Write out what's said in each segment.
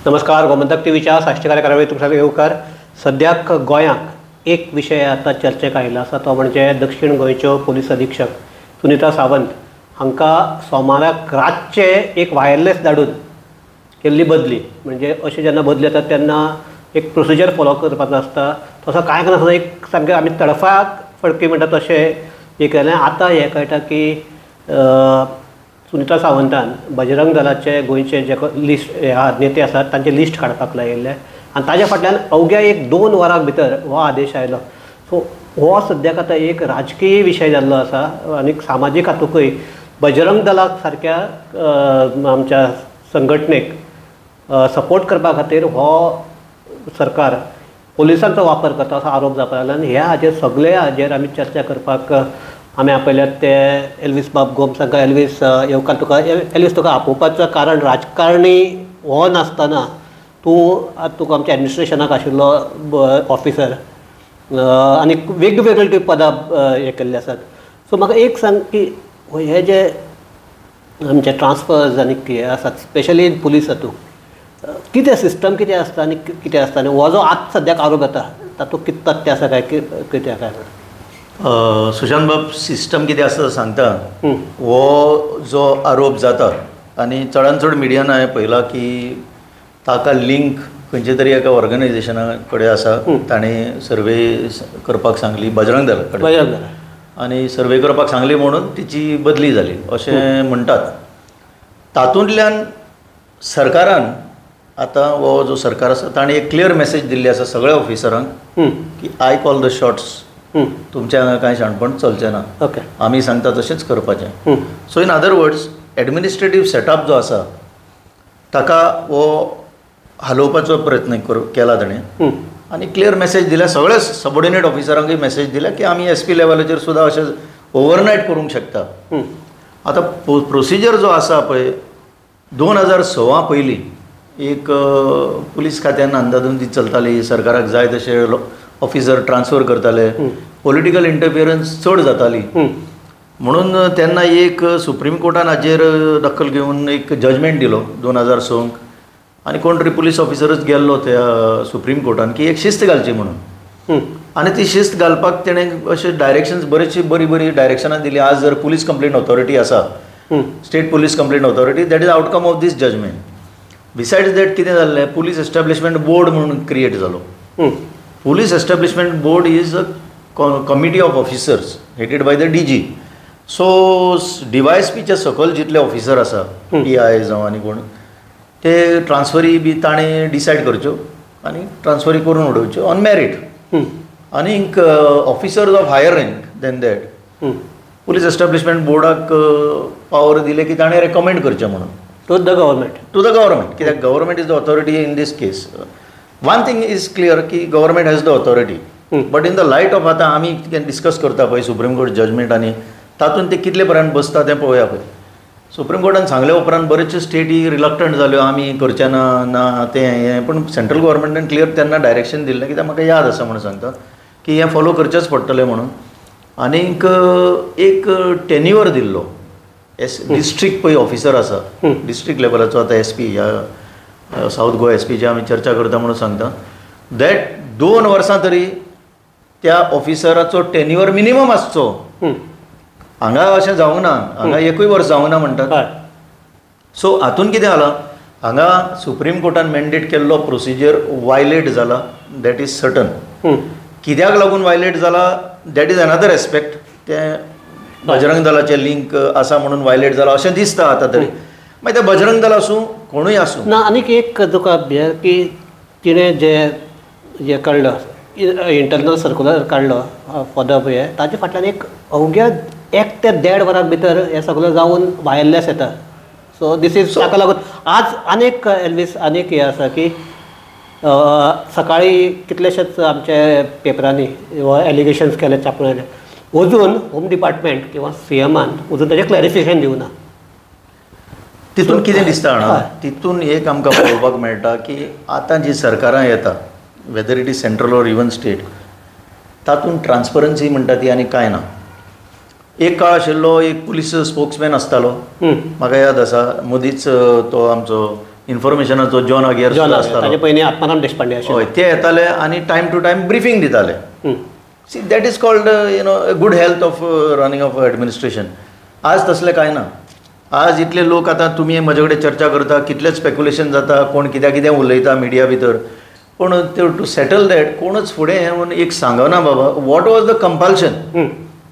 नमस्कार. गोमंतक टीव्हीच्या साश्टीकार कार्यावळीत तुमच्या येवकार. सद्याक गोंयांत एक विशय आता चर्चेक आयिल्लो आसा, तो म्हणजे दक्षिण गोंयच्यो पुलीस अधीक्षक सुनीता सावंत हांकां सोमाराक रातचे एक वायरलेस धाडून केल्ली बदली. म्हणजे अशी जेन्ना बदली जाता तेन्ना एक प्रोसिजर फॉलो करपाचो आसता, तसो कांय नासतना एक सामकें आमी तडफाक फडकी म्हणटा तशें हें केलें. आतां हें कळटा की सुनीता सावंतान बजरंग दलाचे गोंयचे जे लिस्ट नेते आसात तांचे लिस्ट काडपाक लायिल्ले आनी ताज्या फाटल्यान अवघ्या 1-2 वरां भितर हो आदेश आयलो. सो हो सद्याक आतां एक राजकीय विशय जाल्लो आसा आनी सामाजीक हातूंकय बजरंग दलाक सारक्या आमच्या संघटनेक सपोर्ट करपा खातीर हो सरकार पुलिसांचो वापर करता असो आरोप जावपाक लागला. आनी ह्या हाजेर सगळ्या हाजेर आमी चर्चा करपाक आमी आपयल्यात ते एल्वीस बाब गोम्स. तांकां एल्वीस येवकार. तुका आपोवपाचें कारण राजकारणी हो नासतना तुका आमच्या एडमिनिस्ट्रेशनाक आशिल्लो ऑफिसर आनी वेगवेगळे पदां हे केल्ले आसात. सो म्हाका एक सांग की हे जे आमचे ट्रान्सफर्स आनी कितें आसात स्पेशली इन पुलीस हातूंत कितें सिस्टम कितें आसता आनी कितें आसता आनी हो जो आतां सद्याक आरोप येता तातूंत कितें तथ्य आसा काय कितें काय? सुशांत बाब, सिस्टम कितें आसा तो सांगता. हो जो आरोप जाता आनी चडांत चड मिडियान हांवें पळयलां की ताका लिंक खंयचे तरी एका ऑर्गनायजेशना कडेन आसा. ताणें सर्वे करपाक सांगली बजरंग दला कडेन आनी सर्वे करपाक सांगली म्हणून तिची बदली जाली अशें म्हणटात. तातूंतल्यान सरकारान आतां हो जो सरकार आसा ताणें एक क्लियर मॅसेज दिल्ली आसा सगळ्या ऑफिसरांक की आय कॉल द शॉट्स. तुमच्या हांगा कांय शाणपण चलचें ना. ओके. आमी सांगता तशेंच करपाचें. So in other words administrative setup जो आसा ताका हो हलोवपाचो प्रयत्न केला ताणें आनी क्लियर मॅसेज दिल्या सगळ्या सबऑर्डिनेट ऑफिसरांकूय मॅसेज दिल्या की आमी SP लेवलाचेर सुद्दां अशें ओवरनायट करूंक शकता. आतां प्रोसिजर जो आसा पळय 2006 पयलीं एक पुलीस खात्यान अंदाजून ती चलताली. सरकाराक जाय तशे ऑफिसर ट्रान्सफर करताले. पॉलिटिकल इंटरफियरन्स चड जाताली म्हणून तेन्ना एक सुप्रीम कोर्टान हाजेर दखल घेवन एक जजमेंट दिलो 2006 आनी कोण तरी पुलीस ऑफिसरच गेल्लो त्या सुप्रीम कोर्टान की एक शिस्त घालची म्हणून. आनी ती शिस्त घालपाक तेणें अशे डायरेक्शन्स बरीचशी बरी डायरेक्शनां दिली. आज जर पुलीस कंप्लेंट ऑथॉरिटी आसा, state police complaint authority, that is outcome of this judgement. Besides that कितें जाल्लें, पुलीस एस्टॅब्लिशमेंट बोर्ड म्हणून क्रिएट जालो. Police establishment board is a committee of officers headed by the DG. So DYSPच्या सकयल जितले officer आसा PI जावं आनी कोण ते ट्रान्सफरी बी ताणें डिसायड करच्यो आनी ट्रान्सफरी करून उडोवच्यो ऑन मेरीट. आनीक officers of higher rank than that police establishment बोर्डाक पावर दिले की ताणें रेकमेंड करचें म्हणून टू द गव्हर्मेंट. कित्याक government is the authority in this case. One thing is clear की government has the authority, but in the light of आतां आमी डिस्कस करता पळय सुप्रीम कोर्ट जजमेंट आनी तातूंत ते कितले पर्यंत बसता तें पळोवया पळय. सुप्रीम कोर्टान सांगले उपरांत बरेचशे स्टेटी रिलक्टंट जाल्यो आमी करचें ना तें हें. पूण सेंट्रल गव्हर्मेंटान क्लियर तेन्ना डायरेक्शन दिल्लें कित्याक म्हाका याद आसा म्हणून सांगता की हें फॉलो करचेंच पडटलें म्हणून. आनीक एक टेन्युअर दिल्लो डिस्ट्रिक्ट पळय ऑफिसर आसा डिस्ट्रिक्ट लेवलाचो आतां SP ह्या साऊथ गोवा SPची आमी चर्चा करता म्हणून सांगता दॅट 2 वर्सां तरी त्या ऑफिसराचो टेन्युअर मिनिमम आसचो. हांगा अशें जावंक ना, हांगा 1 वर्स जावंक ना म्हणटात. सो हातूंत कितें जालां, हांगा सुप्रीम कोर्टान मॅन्डेट केल्लो प्रोसिजर वायलेट जाला, दॅट इज सर्टन. कित्याक लागून वायलेट जाला दॅट इज अनदर एस्पेक्ट. तें बजरंग दलाचें लिंक आसा म्हणून वायलेट जाला अशें दिसता आतां तरी. मागीर तें बजरंग दल आसूं कोणूय आसूं ना. आनीक एक तुका की तिणें जे काडलो इंटरनल सर्क्युलर काडलो पदप हे ताजे फाटल्यान एक अवघ्या 1 ते 1.5 वरां भितर हें सगळें जावन वायरलेस येता. सो दीस इज ताका लागून आज आनीक एल्वीस आनीक हें आसा की सकाळीं कितलेशेच आमच्या पेपरांनी एलिगेशन्स केले छापून अजून होम डिपार्टमेंट किंवा CMान अजून ताजें क्लॅरिफिकेशन दिवना. तितून कितें दिसता जाणा, तितून एक आमकां पळोवपाक मेळटा की आतां जी सरकारां येता whether it is central or even state तातूंत ट्रान्सपरन्सी म्हणटा ती आनी कांय ना. एक काळ आशिल्लो एक पुलीस स्पोक्समॅन आसतालो, म्हाका याद आसा मदींच तो आमचो इन्फॉर्मेशनाचो जॉन अगियर आसतालो ताचे पयलीं आत्माराम देशपांडे आशिल्ले. हय ते येताले आनी टायम टू टायम ब्रिफींग दिताले. See that is called good health of running of administration. आज तसलें कांय ना. आज इतले लोक आतां तुमी म्हजे कडेन चर्चा करता, कितलें स्पेक्युलेशन जाता, कोण कित्याक कितें उलयता मिडिया भितर, पूण टू सेटल दॅट कोणूच फुडें येवन एक सांगना बाबा वॉट वॉज द कंपल्शन.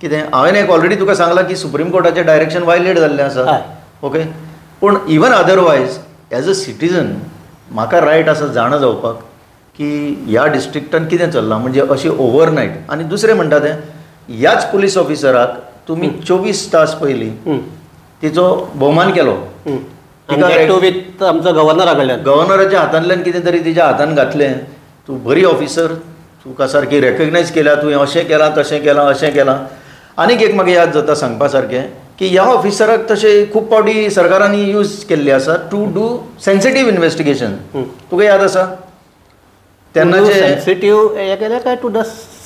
कितें हांवें एक ऑलरेडी तुका सांगलां की सुप्रीम कोर्टाचें डायरेक्शन वायलेट जाल्लें आसा. ओके, पूण even otherwise as a citizen म्हाका रायट आसा जाणा जावपाक की ह्या डिस्ट्रिक्टान कितें चल्लां, म्हणजे अशी ओवरनायट. आनी दुसरें म्हणटा तें ह्याच पुलीस ऑफिसराक तुमी 24 तास पयलीं तिचो भोवमान केलो. आमचो गव्हर्नरा कडल्यान गव्हर्नराच्या हातांतल्यान कितें तरी तिच्या हातान घातलें. तूं बरी ऑफिसर, तुका सारकी रेकग्नायज केल्या, तुवें अशें केलां तशें केलां अशें केलां. आनीक एक म्हाका याद जाता सांगपा सारकें की ह्या ऑफिसराक तशें खूब फावटी सरकारांनी यूज केल्ली आसा टू डू सेन्सिटीव इन्वेस्टिगेशन. तुका याद आसा तेन्नाचे सेन्सिटीव हें केलें काय टू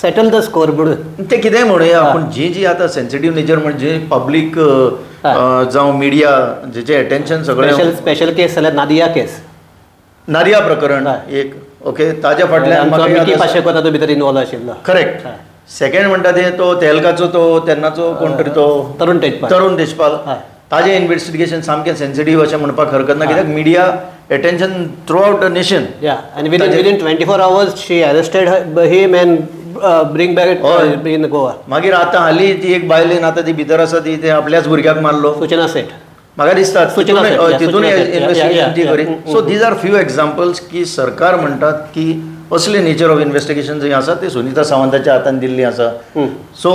सेटल द स्कोर म्हणून तें कितेंय म्हणुया, पूण जी आतां सेन्सिटीव नेचर म्हणजे पब्लीक जावं मिडिया जेचें एटेन्शन सगळें स्पेशल केस जाल्यार नादिया केस, नादिया प्रकरण एक. ओके, ताज्या फाटल्यान तो भितर इनवॉल्व आशिल्लो. करेक्ट. सेकंड म्हणटा तें तो तेलकाचो तो तेन्नाचो कोण तरी तो तरुण देशपाल ताजें इन्वेस्टिगेशन सामकें सेन्सिटीव अशें म्हणपाक हरकत ना, कित्याक media attention throughout the nation. आनी within 24 hours she arrested him and bring back in Goa. मागीर आतां हालीं ती एक बायलेन आतां ती भितर आसा ती आपल्याच भुरग्याक मारलो, सूचना सेठ. म्हाका दिसता तितून इन्वेस्टिगेशन ती करी. So these are few examples की सरकार म्हणटात की असले नेचर ऑफ इन्वेस्टिगेशन जंय आसा ते सुनीता सावंताच्या हातान दिल्ली आसा. सो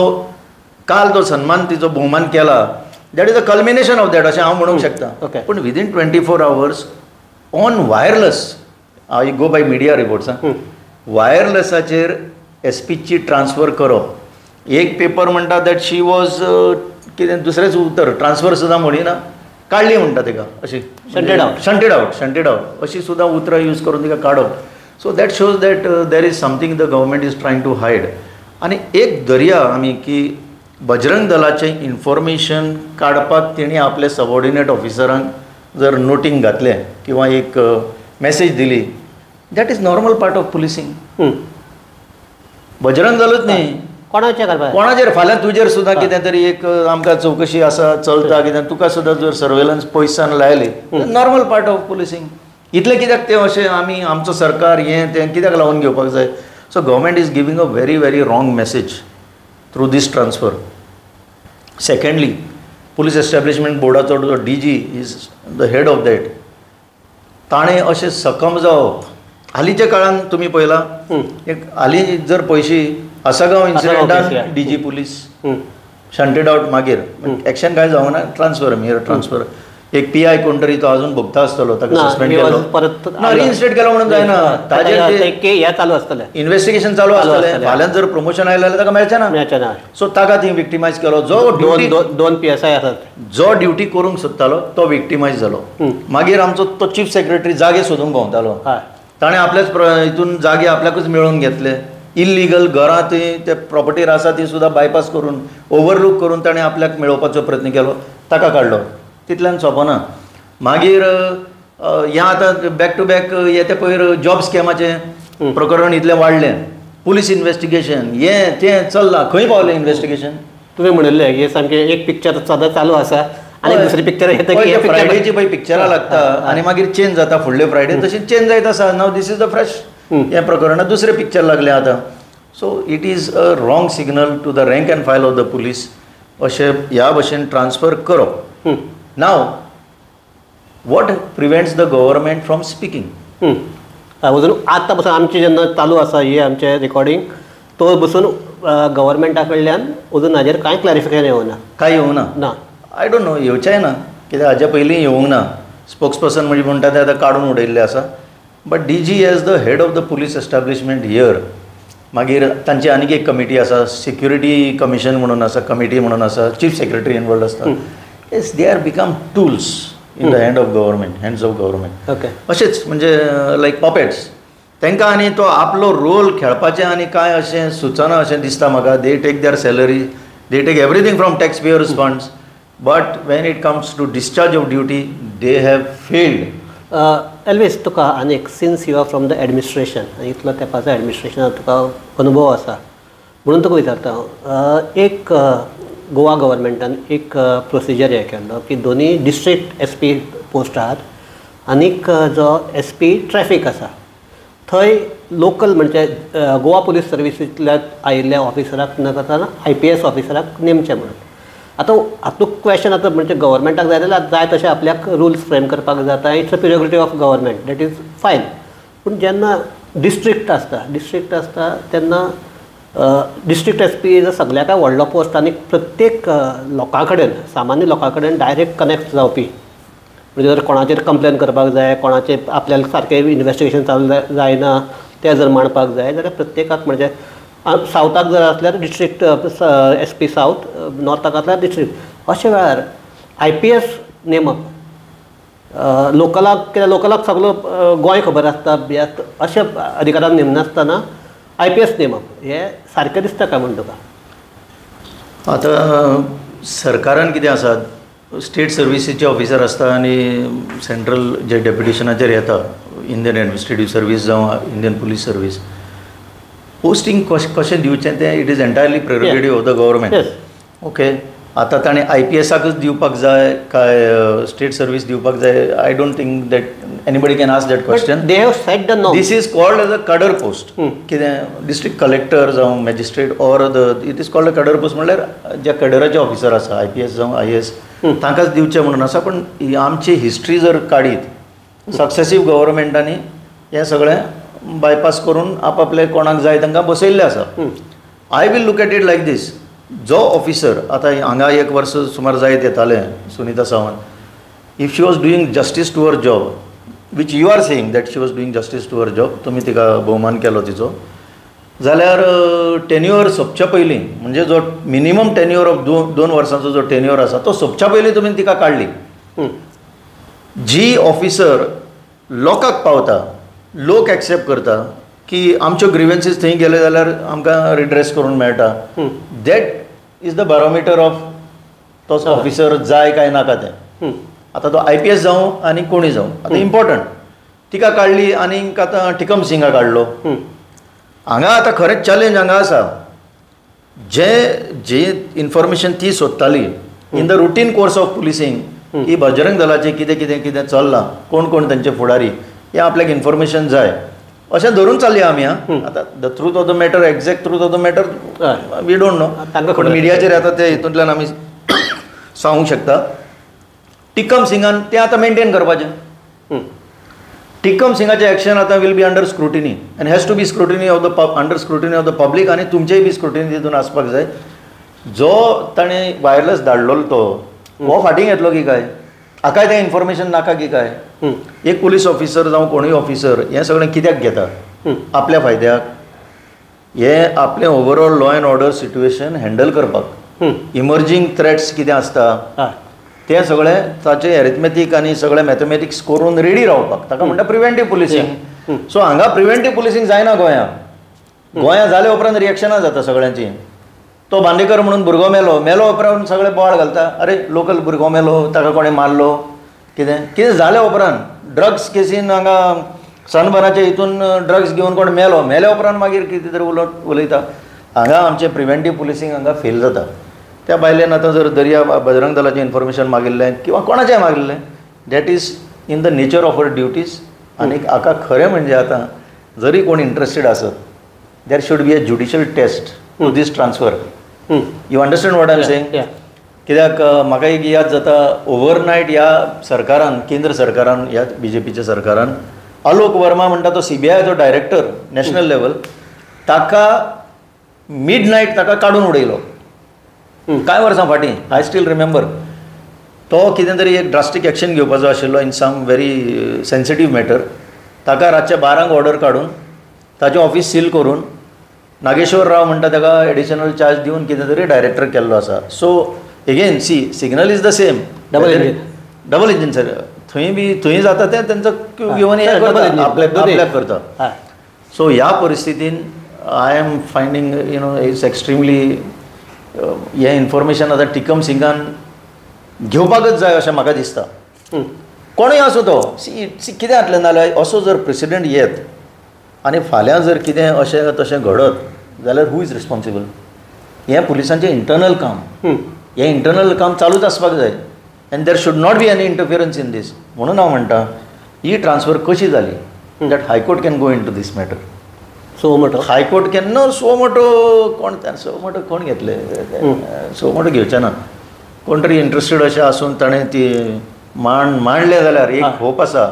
काल तो सन्मान तिचो भोवमान केला, that is the culmination of that अशें हांव म्हणूंक शकता. पूण within 24 hours on wireless, I go by media reports, वायरलेसाचेर एसपीची ट्रान्सफर करप. एक पेपर म्हणटा दॅट शी वॉज कितें दुसरेंच उतर ट्रान्सफर सुद्दां म्हणिना, काडली म्हणटा तिका अशी शंटेड आउट अशी सुद्दां उतरां यूज करून तिका काडप. So that shows that there is something the government is trying to hide. आनी एक दर्या आमी की बजरंग दलाचें इन्फॉर्मेशन काडपाक तेणी आपल्या सबऑर्डिनेट ऑफिसरांक जर नोटींग घातलें किंवा एक मॅसेज दिली, that is normal part of policing. Bajrang दलूच न्ही, कोणाचेर फाल्यां तुजेर सुद्दां कितें तरी एक आमकां चवकशी आसा चलता, कितें तुका सुद्दां जर सर्वेलन्स पयसान लायली, नॉर्मल पार्ट ऑफ पुलिसींग. इतलें कित्याक तें अशें आमी आमचो सरकार हें तें कित्याक लावून घेवपाक जाय. So government is giving a very very wrong message through this transfer. Secondly, police establishment बोर्डाचो जो DG is the head of that. ताणें अशें सकम जावप. हालींच्या काळान तुमी पळयलां, एक हालीं जर पयशी Assagao इन्सिडेंटान DG police shunted out, मागीर एक्शन काय जावना, ट्रान्सफर मेयर ट्रान्सफर. एक PI कोण तरी तो अजून भोगता आसतलो, ताका सस्पेंड केलो, परत रिइन्स्टेट केलो म्हणून जायना. ताजेर चालू आसतलें, इन्वेस्टिगेशन चालू आसतलें. फाल्यां जर प्रमोशन आयलें जाल्यार ताका मेळचेना. सो ताका थंय विक्टिमायज केलो. जो दोन PSI आसात, जो ड्युटी करूंक सोदतालो तो विक्टिमायज जालो. मागीर आमचो तो चीफ सेक्रेटरी जागे सोदूंक भोंवतालो. ताणें आपल्याच हितून जागे आपल्याकूच मेळोवन घेतले. इल्लिगल घरां ते प्रॉपर्टीर आसा ती सुद्दां बायपास करून ओवरलूक करून ताणें आपल्याक मेळोवपाचो प्रयत्न केलो, ताका काडलो. तितल्यान सोंपना. मागीर हें आतां बॅक टू बॅक येते पयर जॉब स्कॅमाचें प्रकरण इतलें वाडलें. पुलीस इन्वेस्टिगेशन हें तें चल्लां. खंय पावलें इन्वेस्टिगेशन? तुवें म्हणिल्लें हें सामकें एक पिक्चर सदां चालू आसा आनी दुसरी पिक्चर येता की फ्रायडेची पळय पिक्चरां लागता आनी मागीर चेंज जाता फुडले फ्रायडे, तशी चेंज जायत आसा. Now this is the fresh हें प्रकरण दुसरें पिक्चर लागलें आतां. So it is a wrong signal to the rank and file of the police अशें ह्या भशेन ट्रान्सफर करप. Now what prevents the government from speaking? अजून आतां पसून आमचें जेन्ना चालू आसा ही आमचें रिकॉर्डिंग, तो बसून गव्हर्मेंटा कडल्यान अजून हाजेर कांय क्लॅरिफिकेशन येवना. कांय येवना ना. आय डोंट नो, येवचेंय ना, कित्याक हाज्या पयलीं येवंक ना. स्पोक्स पर्सन म्हणजे म्हणटा ते आतां काडून उडयल्लें आसा. But DG as the head of the police establishment here. मागीर तांची आनीक एक कमिटी आसा, सिक्युरिटी कमिशन म्हणून आसा, कमिटी म्हणून आसा, चीफ सेक्रेटरी इनवॉल्ड आसता. Yes, they are become tools in the hand of government, hands of government. Okay, अशेंच म्हणजे लायक पॉपेट्स. तांकां आनी तो आपलो रोल खेळपाचें आनी कांय अशें सुचना अशें दिसता म्हाका. They take their salary, they take everything from tax payers funds, but when it comes to discharge of duty they have failed always तुका आनीक since you are from the administration इतलो तेंपाचो एडमिनिस्ट्रेशनात तुका अनुभव आसा म्हणून तुका विचारता हांव एक गोवा गव्हर्मेंटान एक प्रोसिजर हें केल्लो की दोनी डिस्ट्रिक्ट SP पोस्ट आहात आनीक जो SP ट्रॅफिक आसा थंय लोकल म्हणजे गोवा पुलीस सर्विसींतल्या आयिल्ल्या ऑफिसराक न करताना IPS ऑफिसराक नेमचें म्हणून आतां हातूंत क्वेश्चन आतां म्हणजे गव्हर्मेंटाक जाय जाल्यार जाय तशें आपल्याक रुल्स फ्रेम करपाक जाता it's a prerogative of government that is fine पूण जेन्ना डिस्ट्रिक्ट आसता तेन्ना डिस्ट्रिक्ट SP सगळ्याक व्हडलो पोस्ट आनी प्रत्येक लोकां कडेन सामान्य लोकां कडेन डायरेक्ट कनेक्ट जावपी म्हणजे जर कोणाचेर कंप्लेन करपाक जाय कोणाचेर आपल्याला सारकें इन्वेस्टिगेशन चालू जायना तें जर मांडपाक जाय जाल्यार प्रत्येकाक म्हणजे सावथाक जर आसल्यार डिस्ट्रिक्ट SP सावथ नॉर्थाक आसल्यार डिस्ट्रिक्ट अशा वेळार IPS नेमप लोकलाक सगळो गोंय खबर आसता बियात अशा अधिकारान नेमनासतना IPS नेमप हें सारकें दिसता काय म्हण तुका आतां सरकारान कितें आसा स्टेट सर्विसीचे ऑफिसर आसता आनी सेंट्रल जे डेप्युटेशनाचेर येता इंडियन एडमिनिस्ट्रेटीव सर्वीस जावं इंडियन पुलीस सर्वीस पोस्टिंग कशें दिवचें तें it is entirely prerogative of the government okay आतां ताणें IPSाकच दिवपाक जाय काय स्टेट सर्वीस दिवपाक जाय I don't think that anybody can ask that question they have set the norm this is called as a cadre post कितें district collector जावं magistrate or the it is called a cadre post म्हणल्यार जे कॅडराचे officer आसा IPS जावं IAS तांकांच दिवचें म्हणून आसा पण आमची हिस्ट्री जर काडीत सक्सेसीव गव्हर्मेंटांनी हें सगळें बायपास करून आपले कोणाक जाय तांकां बसयल्लें आसा I will look at it like this जो ऑफिसर आतां हांगा एक वर्स सुमार जायत येतालें Sunita Sawant if she was doing justice to her job which you are saying that she was doing justice to her job तुमी तिका भोवमान केलो तिचो जाल्यार टेन्युअर सोंपच्या पयलीं म्हणजे जो मिनिमम टेन्युअर ऑफ दोन वर्सांचो जो टेन्युअर आसा तो सोंपच्या पयलीं तुमी तिका काडली जी ऑफिसर लोकांक पावता लोक एक्सेप्ट करता की आमच्यो ग्रिवेन्सीस थंय गेले जाल्यार आमकां रिड्रेस करून मेळटा दॅट इज द बॅरोमिटर ऑफ तो ऑफिसर जाय काय नाका तें आतां तो IPS जावं आनी कोणी जावं आतां इम्पॉर्टंट तिका काडली आनीक आतां टिकम सिंगा काडलो हांगा आतां खरेंच चॅलेंज हांगा आसा जे इन्फॉर्मेशन ती सोदताली in the routine course of policing की बजरंग दलाचें कितें कितें कितें चल्लां कोण कोण तांचे फुडारी हें आपल्याक इन्फॉर्मेशन जाय अशें धरून चालली आमी आतां the truth of the matter exact truth of the matter we don't know पूण मिडियाचेर येता ते हितूंतल्यान आमी सांगूंक शकता टिकम सिंगान तें आतां मेंटेन करपाचें टिकम सिंगाचें एक्शन आतां will be under scrutiny and has to be scrutiny of the under scrutiny of the public आनी तुमचेय बी स्क्रुटिनी तितून आसपाक जाय जो ताणें वायरलेस धाडलो तो हो फाटीं घेतलो की काय हाकाय तें इन्फॉर्मेशन नाका की काय एक पुलीस ऑफिसर जावं कोणूय ऑफिसर हें सगळें कित्याक घेता आपल्या फायद्याक हें आपलें overall law end order situation handle करपाक इमर्जींग थ्रेट्स कितें आसता तें सगळें ताचें एरिथमॅथीक आनी सगळें मॅथमॅटिक्स करून रेडी रावपाक ताका म्हणटा प्रिव्हेंटीव पुलिसींग सो हांगा प्रिव्हेंटीव पुलिसींग जायना गोंयां जाले उपरांत रिएक्शनां जाता सगळ्यांची तो बांदेकर म्हणून भुरगो मेलो उपरांत सगळे बोवाळ घालता अरे लोकल भुरगो मेलो ताका कोणें मारलो कितें जालें उपरांत ड्रग्स केसीन हांगा सनबर्नाच्या हितून ड्रग्स घेवन कोण मेल्या उपरांत मागीर कितें तरी उलयता हांगा आमचें प्रिव्हेंटीव पुलिसींग हांगा फेल जाता त्या बायलेन आतां जर दर्या बजरंग दलाचें इन्फॉर्मेशन मागिल्लें किंवा कोणाचेंय मागिल्लें that is in the nature of our duties आनी हाका खरें म्हणजे आतां जरी कोण इंट्रस्टेड आसत there should be a judicial test to this transfer you understand what I am saying कित्याक म्हाका एक याद जाता ओवरनायट ह्या सरकारान केंद्र सरकारान ह्या BJPच्या सरकारान आलोक वर्मा म्हणटा तो CBIचो डायरेक्टर नॅशनल लेवल ताका मिडनायट ताका काडून उडयलो कांय वर्सां फाटीं आय स्टील रिमेंबर तो कितें तरी एक ड्रास्टीक एक्शन घेवपाचो आशिल्लो in some very sensitive matter ताका रातच्या 12 ऑर्डर काडून ताचें ऑफिस सील करून नागेश्वर राव म्हणटा ताका एडिशनल चार्ज दिवन कितें तरी डायरेक्टर केल्लो आसा so again signal is the same double engine sir थंय जाता तें तेंचो घेवन आपल्याक करता सो ह्या परिस्थितीन I am finding you know it's extremely हें इन्फॉर्मेशन आतां टिकम सिंगान घेवपाकच जाय अशें म्हाका दिसता कोणूय आसूं तो कितें जातलें नाल्यार असो जर प्रेसिडेंट येत आनी फाल्यां जर कितें अशें तशें घडत जाल्यार हू इज रिस्पॉन्सिबल? हें पुलिसांचें इंटरनल काम. हें इंटरनल काम चालूच आसपाक जाय and there should not be any interference in this. म्हणून हांव म्हणटा ही ट्रान्सफर कशी जाली that high court can go into this matter. So मोठो हायकोर्ट कॅन नो सो मोठो कोण घेतले? सो मोठो घेवचे ना. कोण तरी इंट्रस्टेड अशें आसून ताणें ती मांडलें जाल्यार एक होप आसा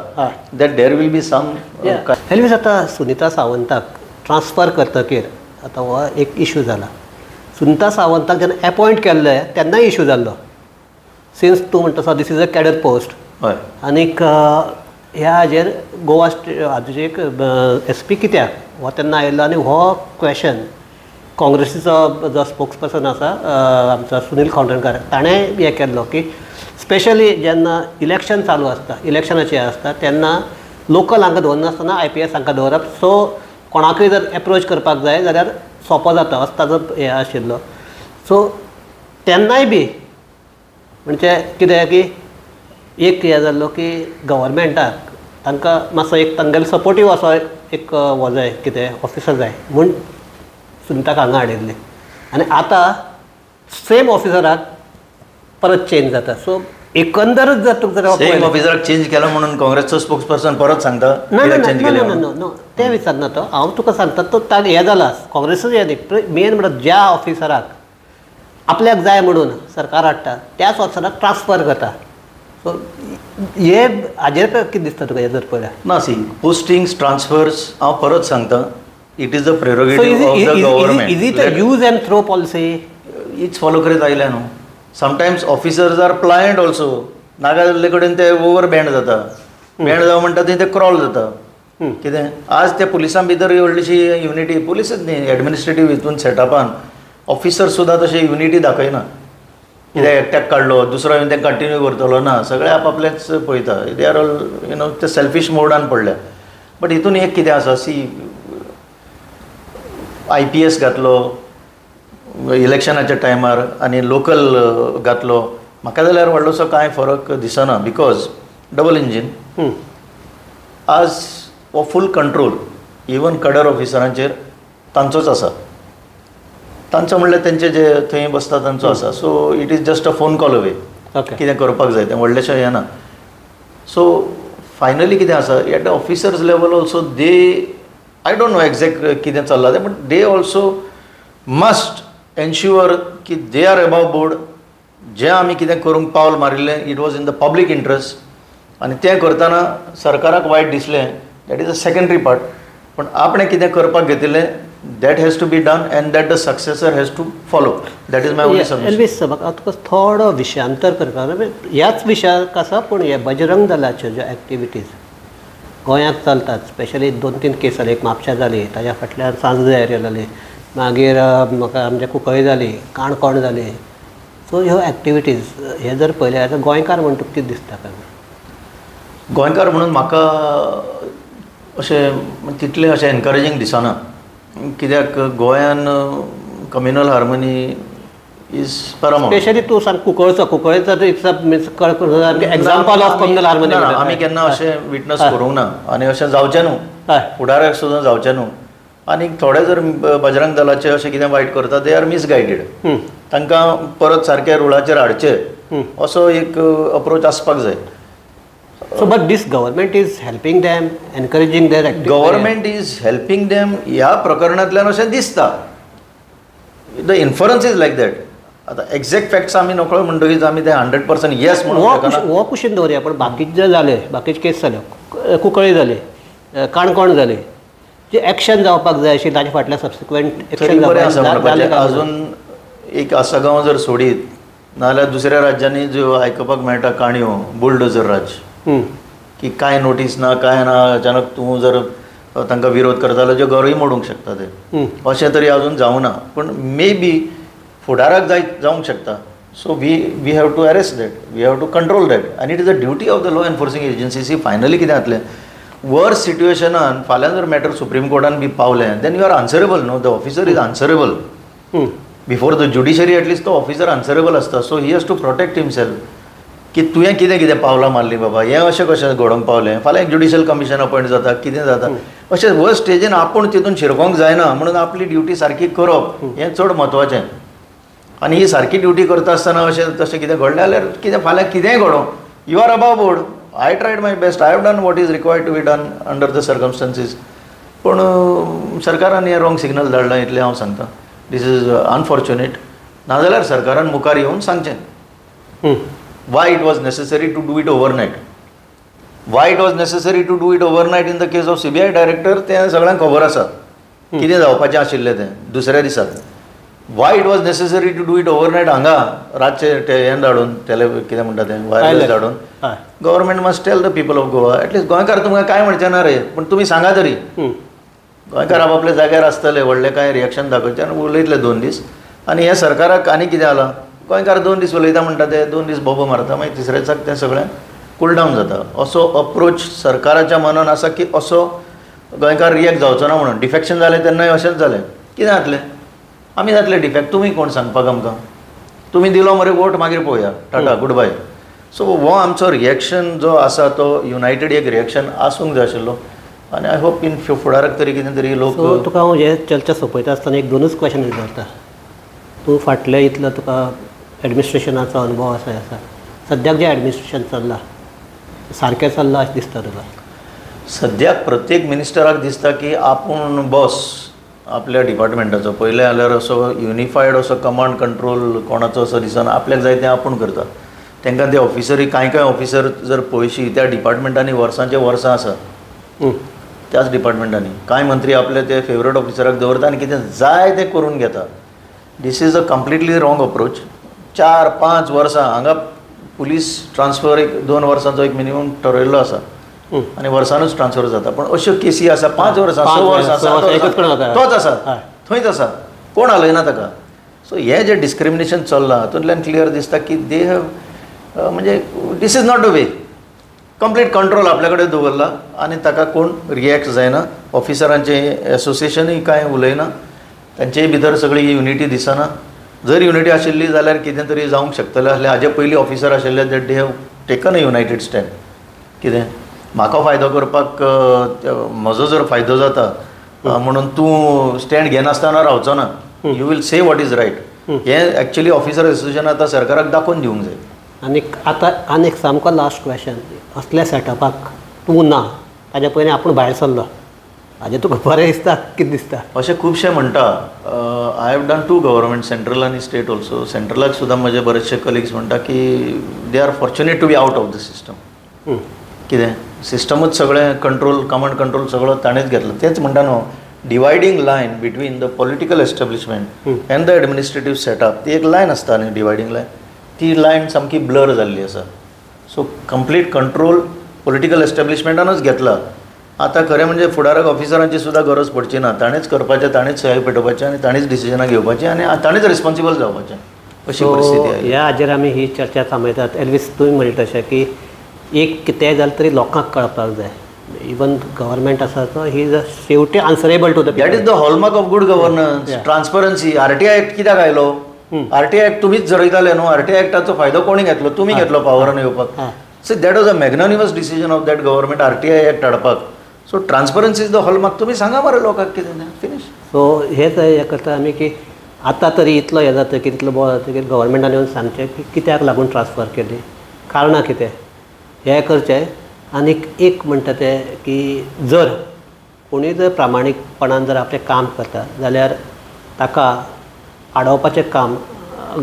that there will be some. Anyways आतां सुनीता सावंताक ट्रान्सफर करतकीर आतां हो एक इश्यू जाला. सुनीता सावंताक जेन्ना अपॉयंट केल्लें तेन्नाय इश्यू जाल्लो. सिन्स तूं म्हणटा so this is a cadre post. हय. आनीक ह्या हाजेर गोवा हाजे एक SP कित्याक हो तेन्ना आयिल्लो आनी हो क्वेशन काँग्रेसीचो जो स्पोक्स पर्सन आसा आमचो सुनील खंडणकर ताणें हें केल्लो की स्पेशली जेन्ना इलेक्शन चालू आसता इलेक्शनाचें आसता तेन्ना लोकल हांकां दवरनासतना IPS हांकां दवरप. सो कोणाकूय जर एप्रोच करपाक जाय जाल्यार सोंपो जाता असो ताजो हें आशिल्लो. सो तेन्नाय बी म्हणजे कितें की एक हें जाल्लो की गव्हर्मेंटाक तांकां मातसो एक तांगेलो सपोर्टीव असो एक हो जाय कितें ऑफिसर जाय म्हूण सुनीताक हांगा हाडिल्ली. आनी आतां सेम ऑफिसराक परत चेंज जाता. सो एकंदरच जर तुमचो सेम ऑफिसराक चेंज केलो म्हणून काँग्रेसचो स्पोक्स पर्सन परत सांगता चेंज केले. नो तें विचारना तो. हांव तुका सांगता तो ताका हें जाला काँग्रेसूच हें न्ही. मेन म्हणटा ज्या ऑफिसराक आपल्याक जाय म्हणून सरकार हाडटा त्याच ऑफिसराक ट्रान्सफर करता. सो हे हाजेर कितें दिसता तुका हें जर पळयल्यार? ना सी पोस्टिंग्स ट्रान्सफर्स हांव परत सांगता it is the prerogative of the government. Is it a use and throw policy? हीच फॉलो करीत आयल्या न्हू. Sometimes officers are pliant also. नाका जाल्ले कडेन ते ओवर बँड जाता. बँड जावं म्हणटा थंय ते क्रॉल जाता. कितें आज त्या पुलिसां भितर व्हडलीशी युनिटी पुलीसच न्ही एडमिनिस्ट्रेटीव हितून सेटअपान ऑफिसर सुद्दां तशें युनिटी दाखयना. कित्याक एकट्याक काडलो दुसरो येवन तें कंटिन्यू करतलो ना. सगळे आपआपलेच पळयता. दे आर ऑल ते सेल्फीश मोडान पडल्या. बट हितून एक कितें आसा सी IPS घातलो इलेक्शनाच्या टायमार आनी लोकल घातलो म्हाका जाल्यार व्हडलोसो कांय फरक दिसना. बिकॉज डबल इंजीन आज हो फूल कंट्रोल इवन कॅडर ऑफिसरांचेर तांचोच आसा. तांचो म्हणल्यार तेंचे जे थंय बसता तांचो आसा. So it is just a phone call away. कितें करपाक जाय तें व्हडलेशें हें ना. सो फायनली कितें आसा at the officers level also they I don't know exact कितें चल्लां तें but they also must ensure की दे आर अबाव बोर्ड. जें आमी कितें करूंक पावल मारिल्लें it was in the public interest आनी तें करतना सरकाराक वायट दिसलें that is a secondary part. पण आपणें कितें करपाक घेतिल्लें that has to be done and that the successor has to follow. That is my only suggestion. Elvis हांव तुका थोडो विशयांतर करपाक ह्याच विशयाक आसा पूण हे बजरंग दलाच्यो ज्यो एक्टिविटीज गोंयांत चलतात स्पेशली 2-3 केस जाली. एक म्हापशा जाली ताज्या फाटल्यान सांजवें एरिया जाली मागीर म्हाका आमच्या कुंकळी जाली काणकोण जाली. सो ह्यो एक्टिविटीज हे जर पळयल्यार गोंयकार म्हणून तुका कितें दिसता काय? गोंयकार म्हणून म्हाका अशें तितलें अशें एनकरेजींग दिसना. कित्याक गोंयान कम्युनल हार्मनी इज पॅरामाउंट. स्पेशली तूं सांग कुंकळेचो एक्झाम्पल ऑफ कम्युनल हार्मनी आमी केन्ना अशें विटनस करूंक ना आनी अशें जावचें न्हू. फुडाराक सुद्दां जावचें न्हू. आनी थोडे जर बजरंग दलाचे अशें कितें वायट करता दे आर मिसगायडेड. तांकां परत सारक्या रुळाचेर हाडचे असो एक अप्रोच आसपाक जाय. So, but this government is helping them, encouraging their activity. Government is helping them. ह्या प्रकरणांतल्यान अशें दिसता. The inference is like that. आतां एक्झॅक्ट फॅक्ट्स आमी नकळो म्हणटकीच आमी ते 100% येस म्हणून हो कुशीन दवरया. पण बाकीचे जे जाले बाकीचे केस जाले कुंकळी जाली काणकोण जाली जे एक्शन जावपाक जाय आशिल्ली ताच्या फाटल्यान सबसिक्वेंट एक्शन अजून एक आसागांव जर सोडीत नाजाल्यार दुसऱ्या राज्यांनी ज्यो आयकपाक मेळटा काणयो बुलडोजर राज की कांय नोटीस ना कांय ना अचानक तूं जर तांकां विरोध करता जाल्यार ज्यो घरूय मोडूंक शकता ते अशें तरी अजून जावं ना. पूण मे बी फुडाराक जावंक शकता. So we have to arrest that. We have to control that आनी it is a duty of the law enforcing agencies. Finally कितें जातलें वर्स सिट्युएशनान फाल्यां जर मॅटर सुप्रीम कोर्टान बी पावलें देन यू आर आन्सरेबल न्हू. The officer is answerable before the judiciary. At least तो ऑफिसर आन्सरेबल आसता. So he has to protect himself. की तुवें कितें कितें पावलां मारली बाबा, हें अशें कशें घडोवंक पावलें, फाल्यां एक ज्युडिशियल कमिशन अपॉयंट जाता, कितें जाता, अशें वर स्टेजीन आपूण तितून शिरकोंक जायना. म्हणून आपली ड्युटी सारकी करप हें चड म्हत्वाचें. आनी ही सारकी ड्युटी करता आसतना अशें तशें कितें घडलें जाल्यार कितें फाल्यां कितेंय घडोवं, you are above board. I tried my best, I have done what is required to be done under the circumstances. पूण सरकारान हें रॉंग सिग्नल धाडलां इतलें हांव सांगतां. This is unfortunate. नाजाल्यार सरकारान मुखार येवन सांगचें why it was necessary to do it overnight. Why it was necessary to do it overnight in the case of CBI director तें सगळ्यांक खबर आसा कितें जावपाचें आशिल्लें तें दुसऱ्या दिसाक. Why it was necessary to do it overnight हांगा रातचें हें धाडून कितें म्हणटा तें वायरलेस धाडून. Government must tell the people of Goa. At least गोंयकार तुमकां कांय म्हणचे ना रे, पूण तुमी सांगा तरी. गोंयकार आपापल्या जाग्यार आसतले, व्हडलें कांय रिएक्शन दाखोवचें आनी उलयतले 2 दीस. आनी हें सरकाराक आनी कितें जालां, गोंयकार 2 दीस उलयता म्हणटा ते 2 दीस बोबो मारता, मागीर तिसऱ्या दिसाक तें सगळें कूल डावन जाता. असो अप्रोच सरकाराच्या मनान आसा की असो गोंयकार रिएक्ट जावचो ना म्हणून. डिफेक्शन जालें तेन्नाय अशेंच जालें. कितें जातलें, आमी जातले डिफेक्ट, तुमी कोण सांगपाक आमकां. तुमी दिलो मरे वोट, मागीर पळोवया, टाटा गुड बाय. सो हो आमचो रिएक्शन जो आसा तो युनायटेड एक रिएक्शन आसूंक जाय आशिल्लो. आनी आय होप इन फुडाराक तरी कितें तरी लोक. तुका हांव हे चर्चा सोंपयता आसतना एक 2च क्वेश्चन विचारता. तूं फाटल्या इतलो तुका एडमिनिस्ट्रेशनाचो अनुभव आसा. सद्याक जें एडमिनिस्ट्रेशन चल्लां सारकें चल्लां अशें दिसता तुका? सद्याक प्रत्येक मिनिस्टराक दिसता की आपूण बॉस आपल्या डिपार्टमेंटाचो. पयलें जाल्यार असो युनिफायड असो कमांड कंट्रोल कोणाचो असो दिसना. आपल्याक जाय तें आपूण करता. तांकां ते ऑफिसरी कांय ऑफिसर जर पळयशी त्या डिपार्टमेंटांनी वर्सांचे वर्सां आसा त्याच डिपार्टमेंटांनी. कांय मंत्री आपले ते फेवरेट ऑफिसराक दवरता आनी कितें जाय तें करून घेता. This is a completely wrong approach. 4-5 वर्सां हांगा पुलीस ट्रान्सफर एक 2 वर्सांचो एक मिनिमम ठरयल्लो आसा आनी वर्सानूच ट्रान्सफर जाता. पूण अश्यो केसी आसा 5 वर्सां 6 वर्सां तोच आसा, थंयच आसा, कोण हालयना ताका. सो हें जें डिस्क्रिमिनेशन चल्लां हातूंतल्यान क्लियर दिसता की दे हॅव म्हणजे this is not a way. Complete control आपल्या कडेन दवरला आनी ताका कोण रिएक्ट जायना. ऑफिसरांचें एसोसिएशनूय कांय उलयना, तांचेय भितर सगळी युनिटी दिसना. जर युनिटी आशिल्ली जाल्यार कितें तरी जावंक शकतलें आसलें. हाजे पयलीं ऑफिसर आशिल्ले that they have taken a United stand. कितें म्हाका फायदो करपाक म्हजो जर फायदो जाता म्हणून तूं स्टँड घेनासतना रावचो ना. You will say what is right. हें एक्चुअली ऑफिसर एसोसिएशन आतां सरकाराक दाखोवन दिवंक जाय. आनी एक सामको लास्ट क्वेश्चन. असल्या सेटअपाक तूं ना, ताज्या पयलीं आपूण भायर सरलो, हाजें तुका बरें दिसता कितें दिसता? अशें खुबशे म्हणटा. I have done 2 government, central आनी स्टेट ऑल्सो. सेंट्रलाक सुद्दां म्हजे बरेचशे कलिग्स म्हणटा की they are fortunate to be out of the system. कितें सिस्टमूच सगळें कंट्रोल, कमांड कंट्रोल सगळो ताणेंच घेतलो. तेच म्हणटा न्हू, dividing line between the political establishment and the administrative setup, ती एक लायन आसता न्ही डिवायडींग लायन, ती लायन सामकी ब्लर जाल्ली आसा. सो कंप्लीट कंट्रोल पॉलिटिकल एस्टॅब्लिशमेंटानूच घेतला. आतां खरें म्हणजे फुडाराक ऑफिसरांची सुद्दां गरज पडची ना. ताणेंच करपाचें, ताणेंच सहाय पेटोवपाचें आनी ताणीच डिसिजनां घेवपाचीं आनी ताणीच रिस्पॉन्सिबल जावपाचें. अशी परिस्थिती आहे. ह्या हाजेर आमी ही चर्चा थांबयतात. एल्वीस तुवें म्हणलें तशें की एक कितेंय जालें तरी लोकांक कळपाक जाय. इवन गव्हर्मेंट आसा तो ही इज शेवटी answerable to the people. That is the hallmark of good governance. Transparency. RTI act कित्याक आयलो? आरटीआय एक्ट तुमीच जरयताले न्हू. आरटीआय एक्टाचो फायदो कोणी घेतलो? तुमी घेतलो पावरान येवपाक. So that was a magnanimous decision of that government RTI act हाडपाक. So transparency is the hallmark. तुमी सांगा मरे लोकांक कितें तें. फिनिश. सो हेच हें करता आमी की आतां तरी इतलो हें जाता की इतलो बोवाळ जाता की गव्हर्मेंटान येवन सांगचें की कित्याक लागून ट्रान्सफर केली, कारणां कितें हें करचें. आनीक एक म्हणटा तें की जर कोणूय जर प्रामाणीकपणान जर आपलें काम करता जाल्यार ताका आडोवपाचें काम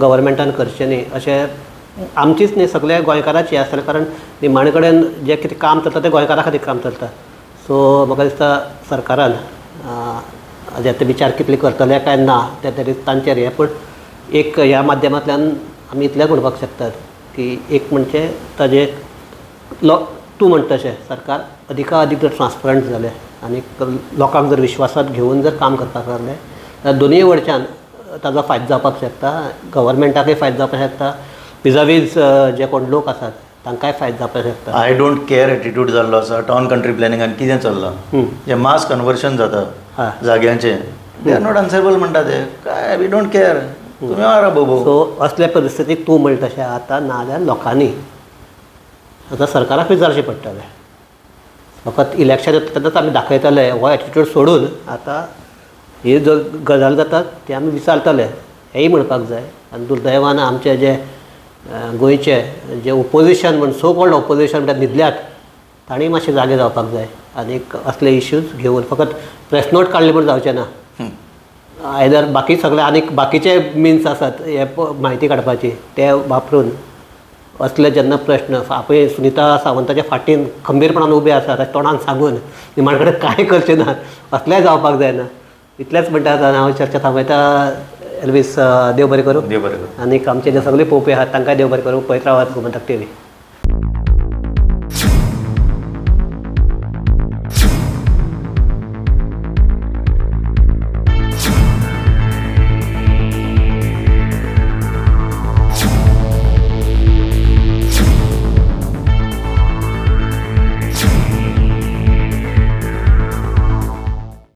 गव्हर्मेंटान करचें न्ही अशें आमचीच न्ही सगळ्या गोंयकारांची आसतलें. कारण निमाणे कडेन जें कितें काम चलता तें गोंयकारा खातीर काम चलता. सो म्हाका दिसता सरकारान हाजे विचार कितले करतले काय ना ते तरी तांचेर हें. पूण एक ह्या माध्यमांतल्यान आमी इतलेंच म्हणपाक शकतात की एक म्हणजे ताजें तूं म्हणटा तशें सरकार अधिका अदीक जर ट्रान्सपरंट जालें आनी लोकांक जर विश्वासांत घेवन जर काम करपाक लागलें जाल्यार दोनूय वटच्यान ताजो फायदो जावपाक शकता. गव्हर्मेंटाकय फायदो जावपाक शकता, विजावीज जे कोण लोक आसात तांकांय फायदो जावपाक शकता. आय डोंट केअर एटिट्यूड जाल्लो आसा. टावन कंट्री प्लॅनिंगान कितें चल्लां, जें मास कन्वर्शन जाता जाग्यांचें, दे आर नॉट आन्सरेबल म्हणटा ते. काय वी डोंट केअर. तुमी आरा बोबो. सो असले परिस्थितीक तूं म्हणटा तशें आतां नाजाल्यार लोकांनी आतां सरकाराक विचारचें पडटलें. फकत इलेक्शन येता तेन्नाच आमी दाखयतले हो एटिट्यूड सोडून आतां ही जो गजाल जाता ती आमी विचारतले हेंय म्हणपाक जाय. आनी दुर्दैवान आमचे जे गोंयचे जे ओपोजिशन म्हण सो कॉल्ड ओपोजिशन म्हणटा न्हिदल्यात तांणी मातशे जागे जावपाक जाय आनीक असले इश्यूज घेवन फकत प्रेस नोट काडले म्हण जावचें ना. आयदर बाकी सगळे आनीक बाकीचे मिन्स आसात हे म्हायती काडपाची ते वापरून असले जेन्ना प्रश्न आपय सुनिता सावंताच्या फाटीन खंबीरपणान उबे आसात तोंडान सांगून निमाणे कडेन कांय करचें ना असलेंय जावपाक जायना. इतलेंच म्हणटा हांव चर्चा थांबयता. एल्वीस देव बरें करूं. देव बरें करूं. आनीक आमचे जे सगळे पळोवपी आहात तांकांय देव बरें करूं. पळयत रावात गोमंतक TV.